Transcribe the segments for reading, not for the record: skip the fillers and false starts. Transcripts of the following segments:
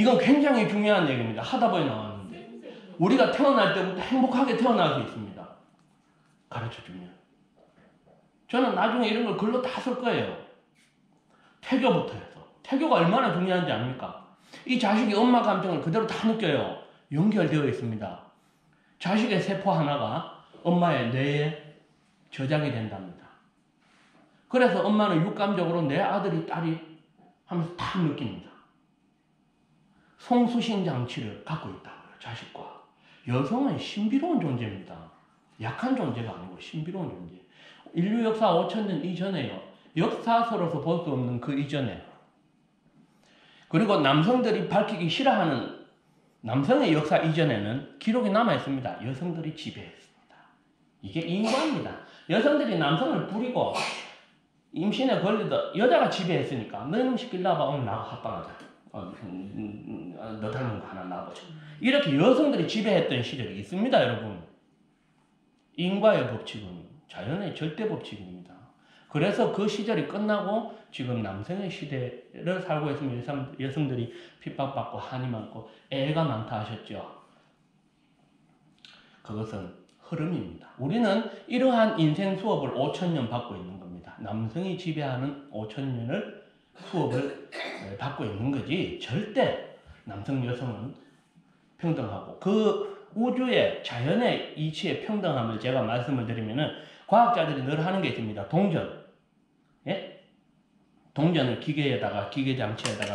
이건 굉장히 중요한 얘기입니다. 하다보에 나왔는데 우리가 태어날 때부터 행복하게 태어날 수 있습니다. 가르쳐주면. 저는 나중에 이런 걸 글로 다 쓸 거예요. 태교부터 해서. 태교가 얼마나 중요한지 압니까? 이 자식이 엄마 감정을 그대로 다 느껴요. 연결되어 있습니다. 자식의 세포 하나가 엄마의 뇌에 저장이 된답니다. 그래서 엄마는 육감적으로 내 아들이 딸이 하면서 다 느낍니다. 송수신 장치를 갖고 있다고요. 자식과. 여성은 신비로운 존재입니다. 약한 존재가 아니고 신비로운 존재. 인류 역사 5,000년 이전에요. 역사서로서 볼 수 없는 그 이전에. 그리고 남성들이 밝히기 싫어하는 남성의 역사 이전에는 기록이 남아있습니다. 여성들이 지배했습니다. 이게 인과입니다. 여성들이 남성을 부리고 임신에 걸리다 여자가 지배했으니까 너 이놈 시킬 나봐. 오늘 나하고 합방하자. 너 닮은 거 하나 놔보자. 이렇게 여성들이 지배했던 시절이 있습니다. 여러분. 인과의 법칙은 자연의 절대 법칙입니다. 그래서 그 시절이 끝나고 지금 남성의 시대를 살고 있으면 여성들이 핍박받고 한이 많고 애가 많다 하셨죠. 그것은 흐름입니다. 우리는 이러한 인생 수업을 5,000년 받고 있는 겁니다. 남성이 지배하는 5,000년을 수업을 받고 있는 거지 절대 남성 여성은 평등하고 그 우주의 자연의 이치의 평등함을 제가 말씀을 드리면은 과학자들이 늘 하는 게 있습니다. 동전. 예? 동전을 기계장치에다가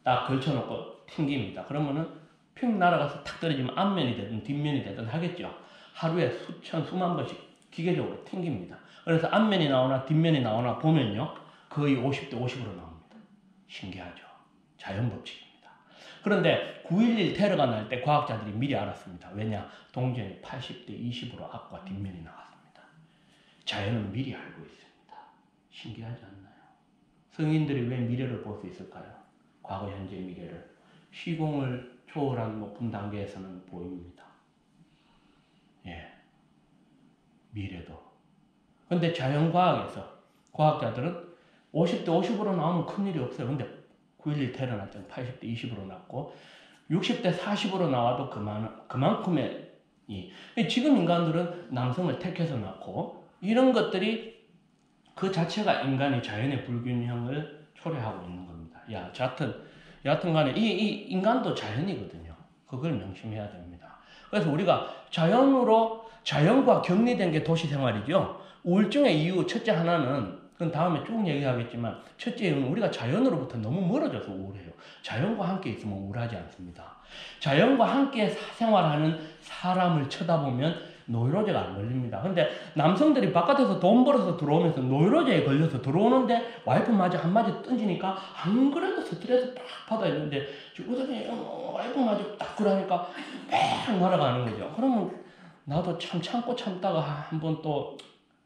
딱 걸쳐놓고 튕깁니다. 그러면은 핑 날아가서 탁 떨어지면 앞면이 되든 뒷면이 되든 하겠죠. 하루에 수만 번씩 기계적으로 튕깁니다. 그래서 앞면이 나오나 뒷면이 나오나 보면요. 거의 50대 50으로 나옵니다. 신기하죠. 자연법칙입니다. 그런데 9.11 테러가 날 때 과학자들이 미리 알았습니다. 왜냐? 동전이 80대 20으로 앞과 뒷면이 나왔습니다. 자연은 미리 알고 있습니다. 신기하지 않나요? 성인들이 왜 미래를 볼 수 있을까요? 과거, 현재, 미래를. 시공을 초월한 높은 단계에서는 보입니다. 예. 미래도. 근데 자연과학에서 과학자들은 50대 50으로 나오면 큰일이 없어요. 근데 9.11 테러 날 때는 80대 20으로 났고 60대 40으로 나와도 그만큼의 지금 인간들은 남성을 택해서 낳고 이런 것들이 그 자체가 인간의 자연의 불균형을 초래하고 있는 겁니다. 여하튼 간에 이 인간도 자연이거든요. 그걸 명심해야 됩니다. 그래서 우리가 자연과 격리된 게 도시생활이죠. 우울증의 이유 첫째 하나는 그건 다음에 쭉 얘기하겠지만 첫째는 우리가 자연으로부터 너무 멀어져서 우울해요. 자연과 함께 있으면 우울하지 않습니다. 자연과 함께 생활하는 사람을 쳐다보면 노이로제가 안 걸립니다. 근데 남성들이 바깥에서 돈 벌어서 들어오면서 노이로제에 걸려서 들어오는데 와이프 마저 한마디 던지니까 안 그래도 스트레스 팍 받아 있는데 지금 와이프 마저 딱 그러니까 팍 날아가는 거죠. 그러면 나도 참 참고 참다가 한번 또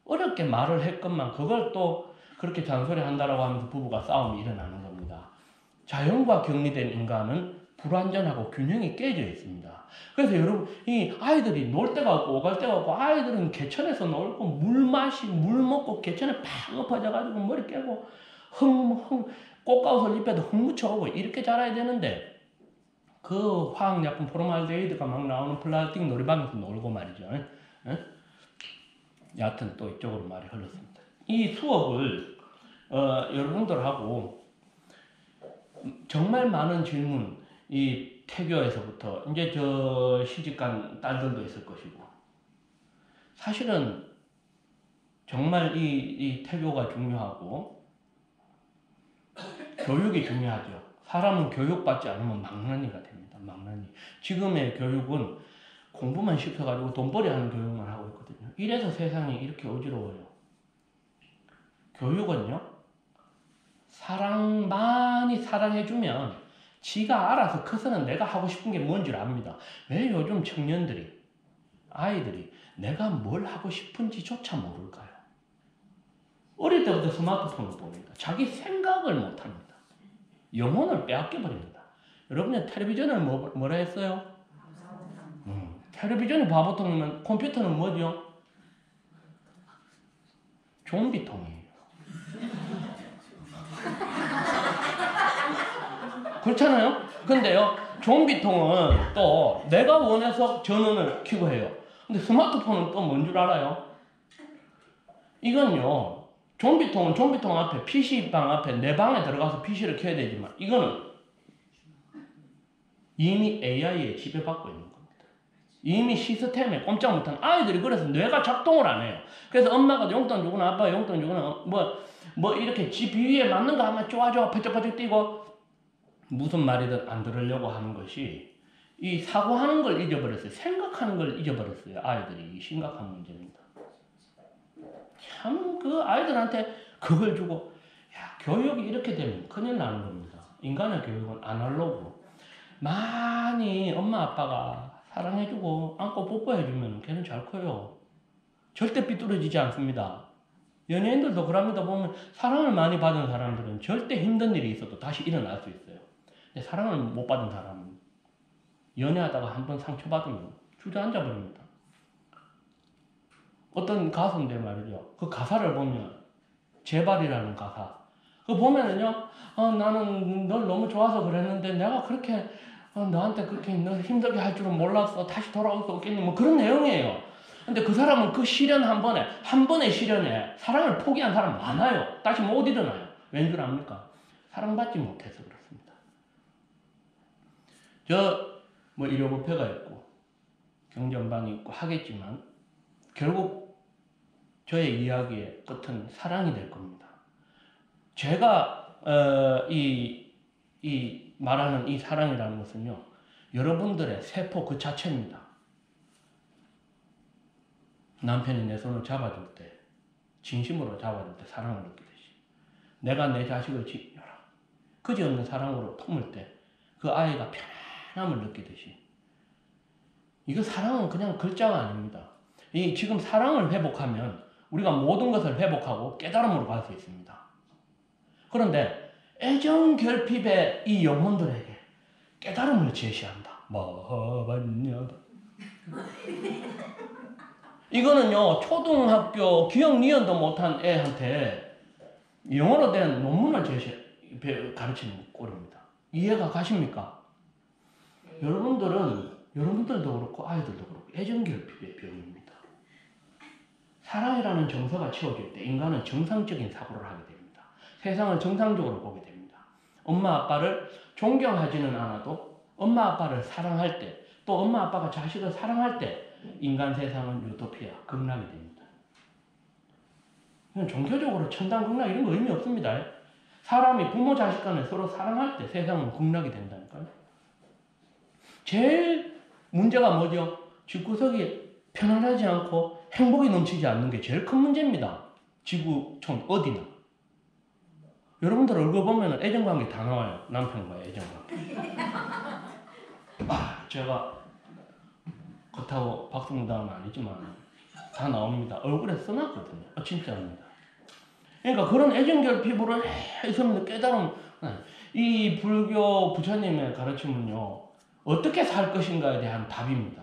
어렵게 말을 했건만 그걸 또 그렇게 잔소리 한다라고 하면서 부부가 싸움이 일어나는 겁니다. 자연과 격리된 인간은 불완전하고 균형이 깨져 있습니다. 그래서 여러분 이 아이들이 놀 데가 없고 오갈 데가 없고 아이들은 개천에서 놀고 물 먹고 개천에 팍 엎어져가지고 머리 깨고 꽃가옷을 입에도 흙 묻혀오고 이렇게 자라야 되는데 그 화학약품 포르말데히드가 막 나오는 플라스틱 놀이방에서 놀고 말이죠. 여하튼 또 이쪽으로 말이 흘렀습니다. 이 수업을 여러분들하고 정말 많은 질문 이 태교에서부터 이제 저 시집간 딸들도 있을 것이고 사실은 정말 이 태교가 중요하고 교육이 중요하죠. 사람은 교육받지 않으면 망나니가 됩니다. 망나니. 지금의 교육은 공부만 시켜가지고 돈벌이 하는 교육만 하고 있거든요. 이래서 세상이 이렇게 어지러워요. 교육은요, 많이 사랑해주면 지가 알아서 커서는 내가 하고 싶은 게 뭔 줄 압니다. 왜 요즘 아이들이 내가 뭘 하고 싶은지조차 모를까요? 어릴 때부터 스마트폰을 봅니다. 자기 생각을 못합니다. 영혼을 빼앗겨버립니다. 여러분의 텔레비전을 뭐라 했어요? 텔레비전이 바보통이면 컴퓨터는 뭐죠? 좀비통이에요. 그렇잖아요? 근데요, 좀비통은 또 내가 원해서 전원을 켜고 해요. 근데 스마트폰은 또 뭔 줄 알아요? 이건요, 좀비통은 좀비통 앞에, PC방 앞에 내 방에 들어가서 PC를 켜야 되지만, 이거는 이미 AI에 지배받고 있는 겁니다. 이미 시스템에 꼼짝 못한 아이들이 그래서 뇌가 작동을 안 해요. 그래서 엄마가 용돈 주거나 아빠가 용돈 주거나 뭐 이렇게 지 비위에 맞는 거 하면 좋아 퍼쩍퍼쩍 뛰고 무슨 말이든 안 들으려고 하는 것이 이 사고하는 걸 잊어버렸어요. 생각하는 걸 잊어버렸어요. 아이들이 심각한 문제입니다. 참 그 아이들한테 그걸 주고 야 교육이 이렇게 되면 큰일 나는 겁니다. 인간의 교육은 아날로그. 많이 엄마 아빠가 사랑해주고 안고 뽀뽀해주면 걔는 잘 커요. 절대 삐뚤어지지 않습니다. 연예인들도 그럽니다. 보면 사랑을 많이 받은 사람들은 절대 힘든 일이 있어도 다시 일어날 수 있어요. 근데 사랑을 못 받은 사람은 연애하다가 한번 상처받으면 주저앉아 버립니다. 어떤 가수인데 말이죠. 그 가사를 보면 제발이라는 가사. 그거 보면은요. 나는 널 너무 좋아서 그랬는데 내가 그렇게 너한테 그렇게 널 힘들게 할 줄은 몰랐어. 다시 돌아올 수 없겠니? 뭐 그런 내용이에요. 근데 그 사람은 그 시련 한 번의 시련에 사랑을 포기한 사람 많아요. 다시 못 일어나요. 왠 줄 압니까? 사랑받지 못해서 그렇습니다. 뭐 의료부패가 있고 경전반이 있고 하겠지만 결국 저의 이야기의 끝은 사랑이 될 겁니다. 제가 이 말하는 이 사랑이라는 것은요, 여러분들의 세포 그 자체입니다. 남편이 내 손을 잡아줄 때, 진심으로 잡아줄 때 사랑을 느끼듯이, 내가 내 자식을 그지없는 사랑으로 품을 때 그 아이가 편안함을 느끼듯이, 이거 사랑은 그냥 글자가 아닙니다. 지금 사랑을 회복하면 우리가 모든 것을 회복하고 깨달음으로 갈 수 있습니다. 그런데 애정 결핍의 이 영혼들에게 깨달음을 제시한다. 이거는요, 초등학교 기억 니은도 못한 애한테 영어로 된 논문을 가르치는 꼴입니다. 이해가 가십니까? 여러분들도 그렇고 아이들도 그렇고 애정 결핍의 병입니다. 사랑이라는 정서가 채워질 때 인간은 정상적인 사고를 하게 됩니다. 세상을 정상적으로 보게 됩니다. 엄마 아빠를 존경하지는 않아도 엄마 아빠를 사랑할 때, 또 엄마 아빠가 자식을 사랑할 때 인간 세상은 유토피아, 극락이 됩니다. 종교적으로 천당, 극락 이런 거 의미 없습니다. 사람이 부모 자식 간에 서로 사랑할 때 세상은 극락이 된다니까요. 제일 문제가 뭐죠? 집구석이 편안하지 않고 행복이 넘치지 않는 게 제일 큰 문제입니다. 지구촌 어디나. 여러분들 얼굴 보면 애정관계 다 나와요. 남편과의 애정관계. 제가 그렇다고 박수무당은 아니지만 다 나옵니다. 얼굴에 써놨거든요. 진짜입니다. 그러니까 그런 애정결핍으로 있으면 깨달음, 이 불교 부처님의 가르침은요, 어떻게 살 것인가에 대한 답입니다.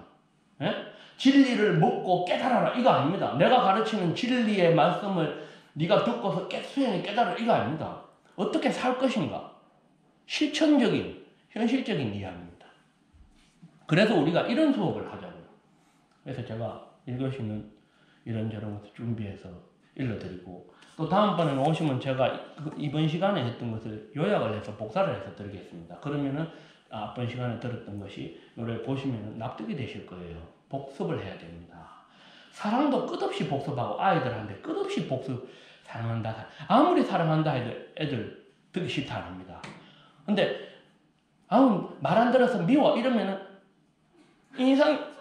예? 진리를 먹고 깨달아라 이거 아닙니다. 내가 가르치는 진리의 말씀을 네가 듣고서 수행에 깨달아 이거 아닙니다. 어떻게 살 것인가? 실천적인, 현실적인 이야기입니다. 그래서 우리가 이런 수업을 하자고요. 그래서 제가 1교시는 이런저런 것을 준비해서 일러드리고, 또 다음번에 오시면 제가 이번 시간에 했던 것을 요약을 해서 복사를 해서 드리겠습니다. 그러면은 앞번 시간에 들었던 것이 노래 보시면 납득이 되실 거예요. 복습을 해야 됩니다. 사랑도 끝없이 복습하고 아이들한테 끝없이 복습, 사랑한다. 아무리 사랑한다 애들 듣기 싫다 안 합니다. 근데 말 안 들어서 미워 이러면은 인상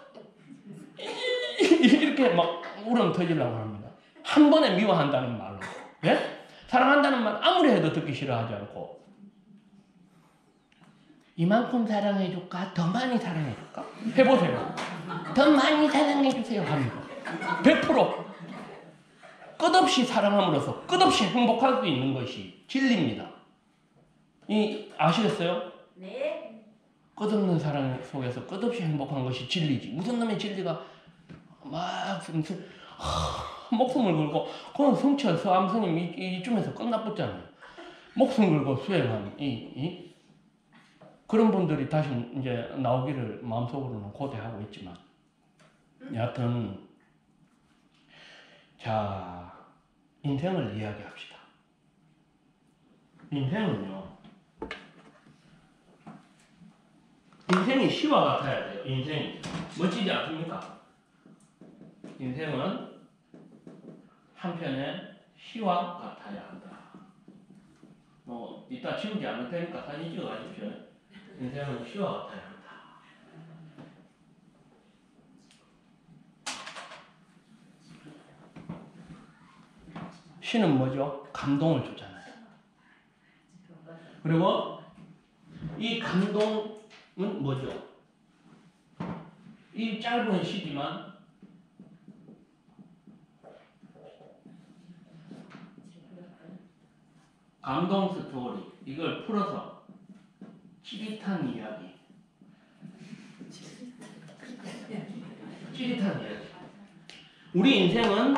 이렇게 막 울음 터지려고 합니다. 한 번에 미워한다는 말로. 예? 사랑한다는 말 아무리 해도 듣기 싫어하지 않고, 이만큼 사랑해줄까? 더 많이 사랑해줄까? 해보세요. 더 많이 사랑해주세요 합니다. 100% 끝없이 사랑함으로써 끝없이 행복할 수 있는 것이 진리입니다. 아시겠어요? 네. 끝없는 사랑 속에서 끝없이 행복한 것이 진리지. 무슨 놈의 진리가 막 목숨을 걸고, 그건 성철 서암스님 이쯤에서 끝나버렸잖아요. 목숨 걸고 수행한 그런 분들이 다시 이제 나오기를 마음속으로는 고대하고 있지만, 여하튼 자, 인생을 이야기합시다. 인생이 시와 같아야 돼요. 인생이 멋지지 않습니까? 인생은 한편의 시와 같아야 한다. 뭐 이따 지우지 않을 테니까 사진 찍어 가십시오. 인생은 시와 같아야 한다. 시는 뭐죠? 감동을 주잖아요. 그리고 이 감동은 뭐죠? 이 짧은 시지만 감동 스토리, 이걸 풀어서 찌릿한 이야기. 찌릿한 이야기. 우리 인생은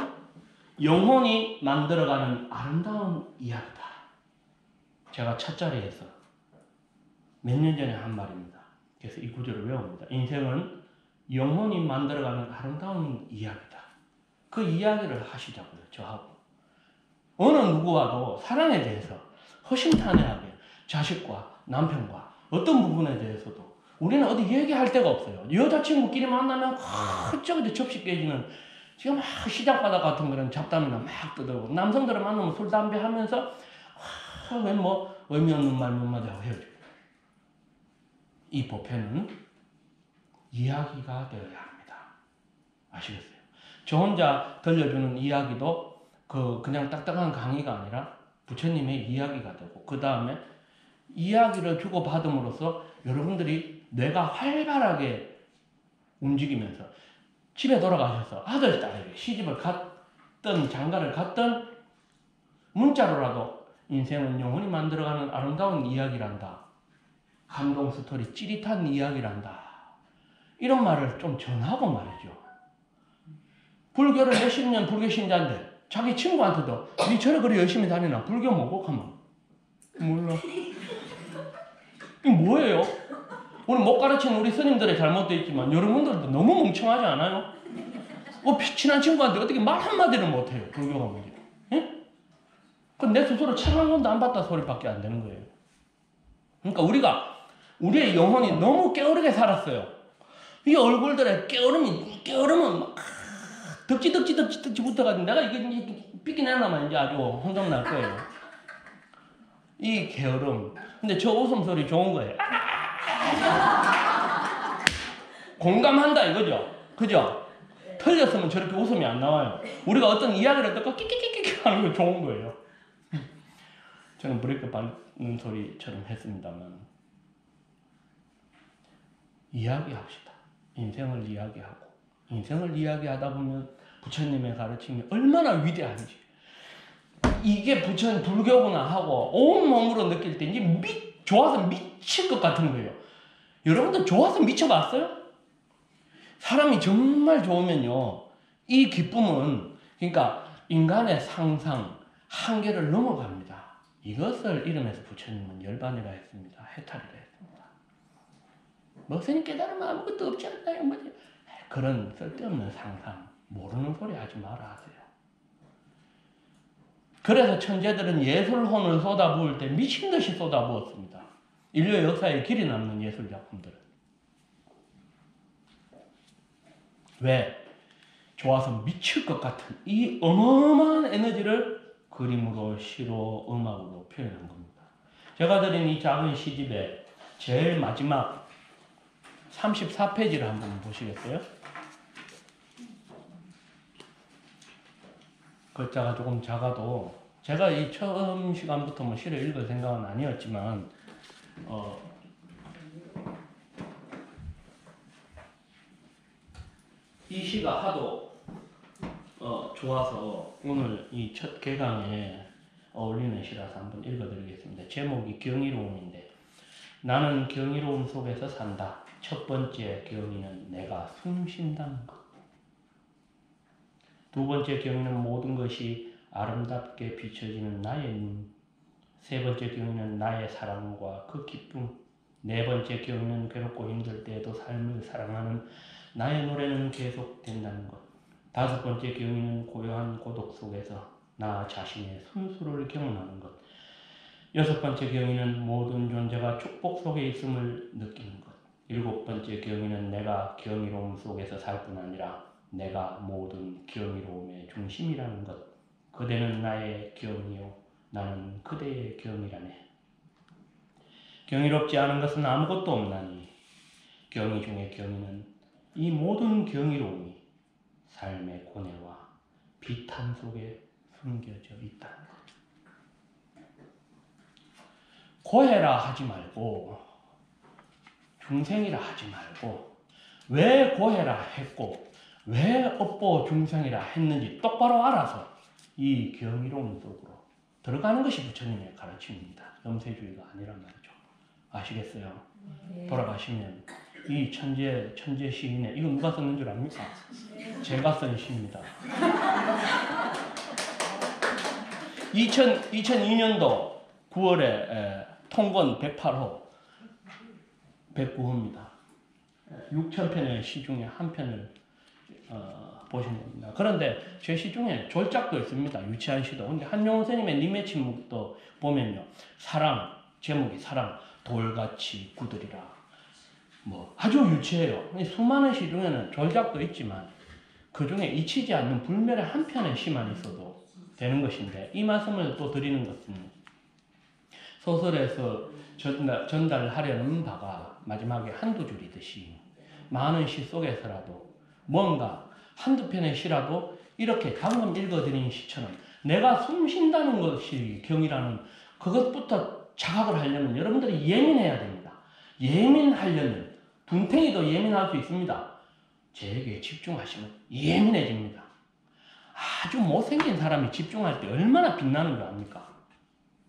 영혼이 만들어가는 아름다운 이야기다. 제가 첫 자리에서 몇 년 전에 한 말입니다. 그래서 이 구절을 외웁니다. 인생은 영혼이 만들어가는 아름다운 이야기다. 그 이야기를 하시자고요, 저하고. 어느 누구와도 사랑에 대해서 허심탄회하게 자식과 남편과 어떤 부분에 대해서도 우리는 어디 얘기할 데가 없어요. 여자친구끼리 만나면 저기 접시 깨지는 지금 막 시장바닥 같은 그런 잡담이나 막 떠들고, 남성들을 만나면 술, 담배 하면서 왜 뭐 의미 없는 말 몇 마디 하고 헤어지고. 이 보편은 이야기가 되어야 합니다. 아시겠어요? 저 혼자 들려주는 이야기도 그냥 딱딱한 강의가 아니라 부처님의 이야기가 되고, 그 다음에 이야기를 주고받음으로써 여러분들이 뇌가 활발하게 움직이면서 집에 돌아가셔서 아들, 딸에게 시집을 갔든 장가를 갔든 문자로라도 인생은 영혼이 만들어가는 아름다운 이야기란다. 감동 스토리, 찌릿한 이야기란다. 이런 말을 좀 전하고 말이죠. 불교를 몇십 년 불교 신자인데 자기 친구한테도 니 절에 그리 열심히 다니나? 불교 뭐고? 하면 몰라. 이게 뭐예요? 오늘 못 가르치는 우리 스님들의 잘못도 있지만 여러분들도 너무 멍청하지 않아요? 친한 친구한테 어떻게 말 한마디를 못해요, 불교가 뭐지? 예? 그럼 내 스스로 책 한 권도 안 봤다 소리밖에 안 되는 거예요. 그러니까 우리의 영혼이 너무 게으르게 살았어요. 이 얼굴들에 깨어르면 막 덕지 붙어가지고 내가 이게 삐끼내나면 이제 아주 혼돈 날 거예요. 이 게으름. 근데 저 웃음소리 좋은 거예요. 공감한다 이거죠. 그죠? 틀렸으면 저렇게 웃음이 안 나와요. 우리가 어떤 이야기를 듣고 끼끼끼끼 하는 거 좋은 거예요. 저는 브레이크 밟는 소리처럼 했습니다만, 이야기합시다. 인생을 이야기하고, 인생을 이야기하다 보면 부처님의 가르침이 얼마나 위대한지, 이게 불교구나 하고 온몸으로 느낄 때 이제 좋아서 미칠 것 같은 거예요. 여러분들 좋아서 미쳐봤어요? 사람이 정말 좋으면요, 이 기쁨은 그러니까 인간의 상상 한계를 넘어갑니다. 이것을 이름해서 부처님은 열반이라 했습니다. 해탈이라 했습니다. 목사님 깨달으면 아무것도 없지 않나요? 그런 쓸데없는 상상, 모르는 소리 하지 마라 하세요. 그래서 천재들은 예술혼을 쏟아부을 때 미친 듯이 쏟아부었습니다. 인류 역사에 길이 남는 예술 작품들은. 왜? 좋아서 미칠 것 같은 이 어마어마한 에너지를 그림으로, 시로, 음악으로 표현한 겁니다. 제가 드린 이 작은 시집의 제일 마지막 34페이지를 한번 보시겠어요? 글자가 조금 작아도 제가 이 처음 시간부터 뭐 시를 읽을 생각은 아니었지만 이 시가 하도 좋아서 오늘 이 첫 개강에 어울리는 시라서 한번 읽어드리겠습니다. 제목이 경이로움인데, 나는 경이로움 속에서 산다. 첫 번째 경이는 내가 숨 쉰다는 것. 두 번째 경이는 모든 것이 아름답게 비춰지는 나의 눈. 세 번째 경이는 나의 사랑과 그 기쁨. 네 번째 경위는 괴롭고 힘들 때에도 삶을 사랑하는 나의 노래는 계속된다는 것. 다섯 번째 경위는 고요한 고독 속에서 나 자신의 순수를 경험하는 것. 여섯 번째 경위는 모든 존재가 축복 속에 있음을 느끼는 것. 일곱 번째 경위는 내가 경이로움 속에서 살 뿐 아니라 내가 모든 경이로움의 중심이라는 것. 그대는 나의 경이요 나는 그대의 경이라네. 경이롭지 않은 것은 아무것도 없나니 경이 중의 경이는 이 모든 경이로움이 삶의 고뇌와 비탄 속에 숨겨져 있다는 것. 고해라 하지 말고 중생이라 하지 말고 왜 고해라 했고 왜 업보 중생이라 했는지 똑바로 알아서 이 경이로움 속으로 들어가는 것이 부처님의 가르침입니다. 염세주의가 아니란 말이죠. 아시겠어요? 네. 돌아가시면 이 천재 시인의 이거 누가 썼는 줄 압니까? 제가 쓴 시입니다. 2002년도 9월에 통건 108호 109호입니다. 6,000편의 시 중에 한 편을 보신 겁니다. 그런데 제 시 중에 졸작도 있습니다. 유치한 시도. 근데 한용운 스님의 님의 침묵도 보면요. 사랑, 제목이 사랑, 돌같이 굳으리라. 뭐 아주 유치해요. 수많은 시 중에는 졸작도 있지만 그 중에 잊히지 않는 불멸의 한 편의 시만 있어도 되는 것인데 이 말씀을 또 드리는 것은 소설에서 전달하려는 바가 마지막에 한두 줄이듯이 많은 시 속에서라도 뭔가 한두 편의 시라도 이렇게 방금 읽어드린 시처럼 내가 숨 쉰다는 것이 경이라는 그것부터 자각을 하려면 여러분들이 예민해야 됩니다. 예민하려면 둔탱이도 예민할 수 있습니다. 제게 집중하시면 예민해집니다. 아주 못생긴 사람이 집중할 때 얼마나 빛나는 줄 압니까?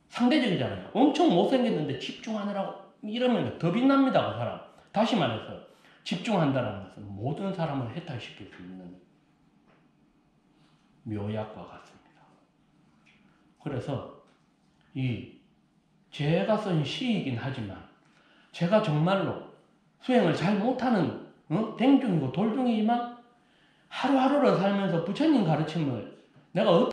상대적이잖아요. 엄청 못생겼는데 집중하느라고 이러면 더 빛납니다. 그 사람. 다시 말해서 집중한다는 것은 모든 사람을 해탈시킬 수 있는 묘약과 같습니다. 그래서 제가 쓴 시이긴 하지만 제가 정말로 수행을 잘 못하는 댕중이고 돌중이지만 하루하루를 살면서 부처님 가르침을 내가